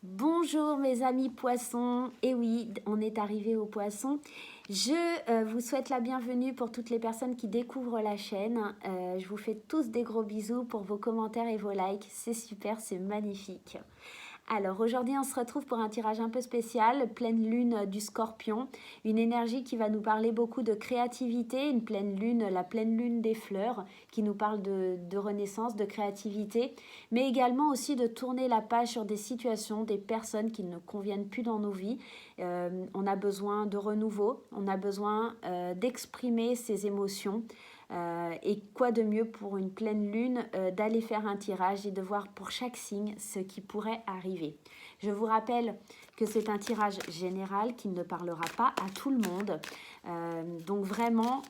Bonjour mes amis poissons, et oui, on est arrivé aux poissons. Je vous souhaite la bienvenue pour toutes les personnes qui découvrent la chaîne. Je vous fais tous des gros bisous pour vos commentaires et vos likes, c'est super, c'est magnifique. Alors aujourd'hui on se retrouve pour un tirage un peu spécial, pleine lune du Scorpion, une énergie qui va nous parler beaucoup de créativité, une pleine lune, la pleine lune des fleurs, qui nous parle de renaissance, de créativité, mais également aussi de tourner la page sur des situations, des personnes qui ne conviennent plus dans nos vies. On a besoin de renouveau, on a besoin d'exprimer ses émotions. Et quoi de mieux pour une pleine lune d'aller faire un tirage et de voir pour chaque signe ce qui pourrait arriver. Je vous rappelle que c'est un tirage général qui ne parlera pas à tout le monde. Donc vraiment,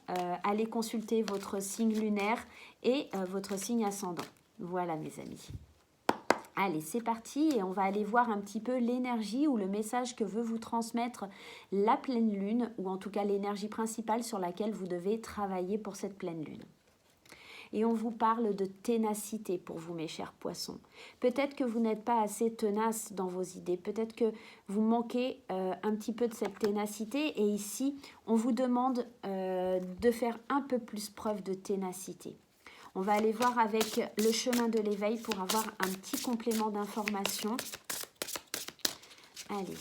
allez consulter votre signe lunaire et votre signe ascendant. Voilà mes amis. Allez, c'est parti et on va aller voir un petit peu l'énergie ou le message que veut vous transmettre la pleine lune, ou en tout cas l'énergie principale sur laquelle vous devez travailler pour cette pleine lune. Et on vous parle de ténacité pour vous, mes chers poissons. Peut-être que vous n'êtes pas assez tenace dans vos idées, peut-être que vous manquez un petit peu de cette ténacité, et ici, on vous demande de faire un peu plus preuve de ténacité. On va aller voir avec le chemin de l'éveil pour avoir un petit complément d'information. Allez.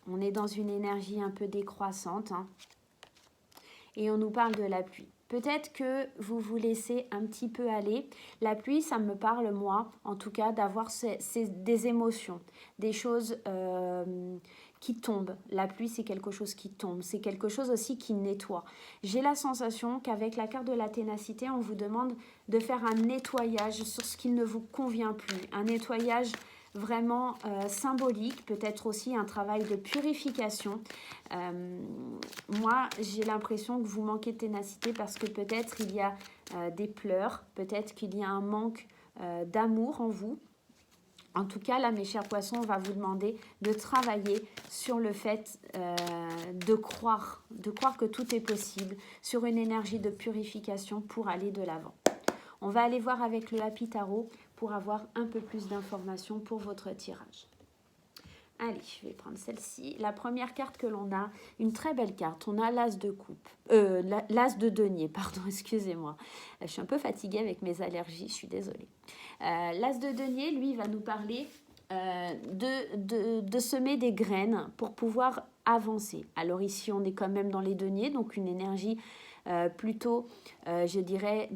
On est dans une énergie un peu décroissante. Et on nous parle de la pluie. Peut-être que vous vous laissez un petit peu aller. La pluie, ça me parle, moi, en tout cas, d'avoir des émotions, des choses qui tombent. La pluie, c'est quelque chose qui tombe. C'est quelque chose aussi qui nettoie. J'ai la sensation qu'avec la carte de la ténacité, on vous demande de faire un nettoyage sur ce qui ne vous convient plus. Un nettoyage vraiment symbolique, peut-être aussi un travail de purification. Moi, j'ai l'impression que vous manquez de ténacité parce que peut-être il y a des pleurs, peut-être qu'il y a un manque d'amour en vous. En tout cas, là, mes chers poissons, on va vous demander de travailler sur le fait de croire que tout est possible, sur une énergie de purification pour aller de l'avant. On va aller voir avec le Happy Tarot pour avoir un peu plus d'informations pour votre tirage. Allez, je vais prendre celle-ci. La première carte que l'on a, une très belle carte. On a l'as de coupe, l'as de denier, pardon, excusez-moi. Je suis un peu fatiguée avec mes allergies, je suis désolée. L'as de denier, lui, va nous parler de semer des graines pour pouvoir avancer. Alors ici, on est quand même dans les deniers, donc une énergie plutôt, je dirais,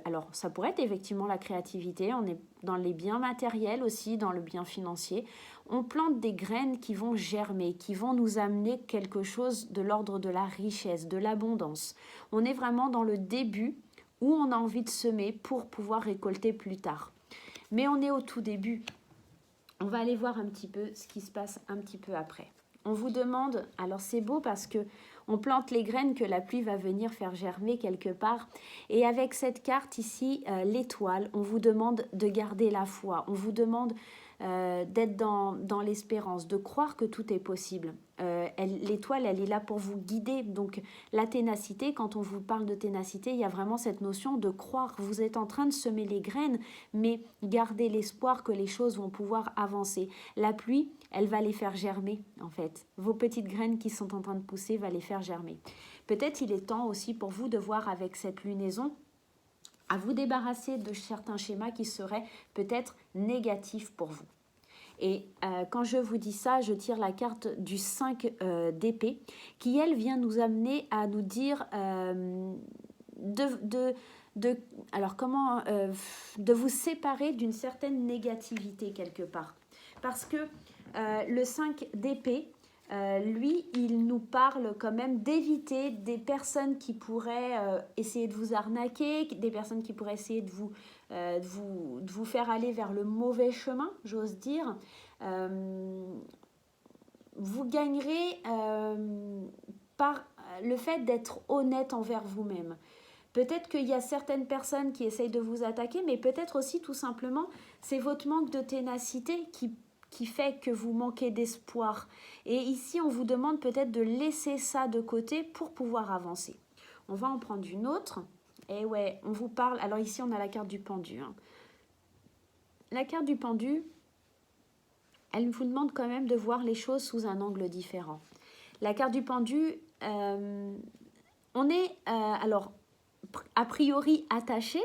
alors ça pourrait être effectivement la créativité, on est dans les biens matériels aussi, dans le bien financier. On plante des graines qui vont germer, qui vont nous amener quelque chose de l'ordre de la richesse, de l'abondance. On est vraiment dans le début où on a envie de semer pour pouvoir récolter plus tard. Mais on est au tout début. On va aller voir un petit peu ce qui se passe un petit peu après. On vous demande, alors c'est beau parce que on plante les graines que la pluie va venir faire germer quelque part. Et avec cette carte ici, l'étoile, on vous demande de garder la foi. On vous demande d'être dans l'espérance, de croire que tout est possible. L'étoile, elle est là pour vous guider. Donc la ténacité, quand on vous parle de ténacité, il y a vraiment cette notion de croire. Vous êtes en train de semer les graines, mais gardez l'espoir que les choses vont pouvoir avancer. La pluie, elle va les faire germer, en fait. Vos petites graines qui sont en train de pousser va les faire germer. Peut-être il est temps aussi pour vous de voir avec cette lunaison à vous débarrasser de certains schémas qui seraient peut-être négatifs pour vous. Et quand je vous dis ça, je tire la carte du 5 d'épée, qui, elle, vient nous amener à nous dire alors comment de vous séparer d'une certaine négativité quelque part. Parce que le 5 d'épée, lui, il nous parle quand même d'éviter des personnes qui pourraient essayer de vous arnaquer, des personnes qui pourraient essayer de vous faire aller vers le mauvais chemin, j'ose dire. Vous gagnerez par le fait d'être honnête envers vous-même. Peut-être qu'il y a certaines personnes qui essayent de vous attaquer, mais peut-être aussi tout simplement, c'est votre manque de ténacité qui fait que vous manquez d'espoir. Et ici, on vous demande peut-être de laisser ça de côté pour pouvoir avancer. On va en prendre une autre. Et ouais, on vous parle... Alors ici, on a la carte du pendu. la carte du pendu, elle vous demande quand même de voir les choses sous un angle différent. La carte du pendu, on est alors a priori attaché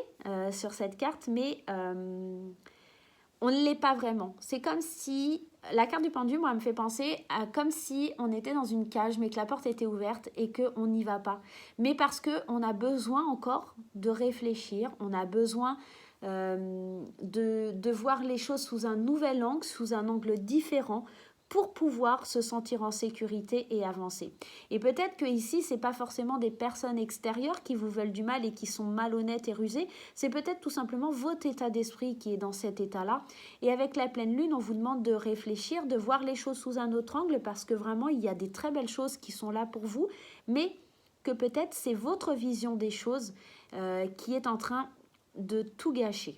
sur cette carte, mais on ne l'est pas vraiment. C'est comme si, la carte du pendu, moi, elle me fait penser à comme si on était dans une cage, mais que la porte était ouverte et qu'on n'y va pas. Mais parce qu'on a besoin encore de réfléchir, on a besoin de voir les choses sous un nouvel angle, sous un angle différent, pour pouvoir se sentir en sécurité et avancer. Et peut-être que ici, c'est pas forcément des personnes extérieures qui vous veulent du mal et qui sont malhonnêtes et rusées, c'est peut-être tout simplement votre état d'esprit qui est dans cet état-là. Et avec la pleine lune, on vous demande de réfléchir, de voir les choses sous un autre angle, parce que vraiment, il y a des très belles choses qui sont là pour vous, mais que peut-être c'est votre vision des choses qui est en train de tout gâcher.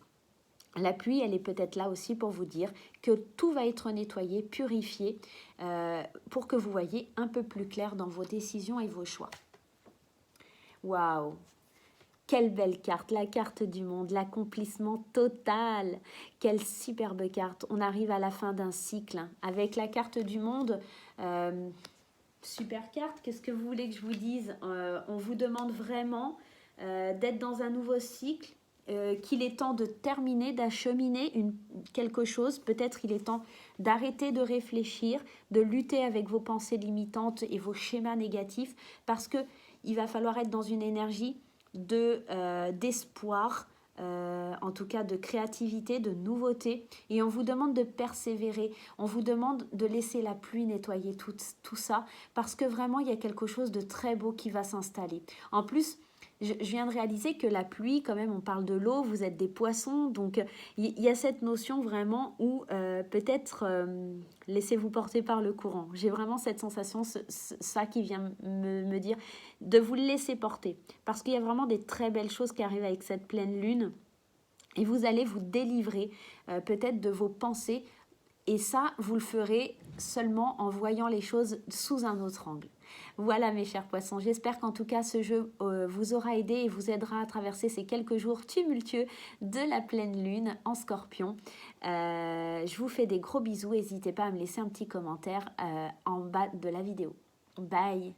La pluie, elle est peut-être là aussi pour vous dire que tout va être nettoyé, purifié, pour que vous voyez un peu plus clair dans vos décisions et vos choix. Waouh! Quelle belle carte, la carte du monde, l'accomplissement total. Quelle superbe carte. On arrive à la fin d'un cycle avec la carte du monde. Super carte, qu'est-ce que vous voulez que je vous dise? On vous demande vraiment d'être dans un nouveau cycle, qu'il est temps de terminer, d'acheminer quelque chose. Peut-être il est temps d'arrêter de réfléchir, de lutter avec vos pensées limitantes et vos schémas négatifs, parce qu'il va falloir être dans une énergie d'espoir, en tout cas de créativité, de nouveauté, et on vous demande de persévérer, on vous demande de laisser la pluie nettoyer tout ça, parce que vraiment il y a quelque chose de très beau qui va s'installer. En plus, je viens de réaliser que la pluie, quand même, on parle de l'eau, vous êtes des poissons, donc il y a cette notion vraiment où peut-être laissez-vous porter par le courant. J'ai vraiment cette sensation, ça qui vient me dire, de vous laisser porter. Parce qu'il y a vraiment des très belles choses qui arrivent avec cette pleine lune. Et vous allez vous délivrer peut-être de vos pensées. Et ça, vous le ferez seulement en voyant les choses sous un autre angle. Voilà mes chers poissons, j'espère qu'en tout cas ce jeu vous aura aidé et vous aidera à traverser ces quelques jours tumultueux de la pleine lune en Scorpion. Je vous fais des gros bisous, n'hésitez pas à me laisser un petit commentaire en bas de la vidéo. Bye!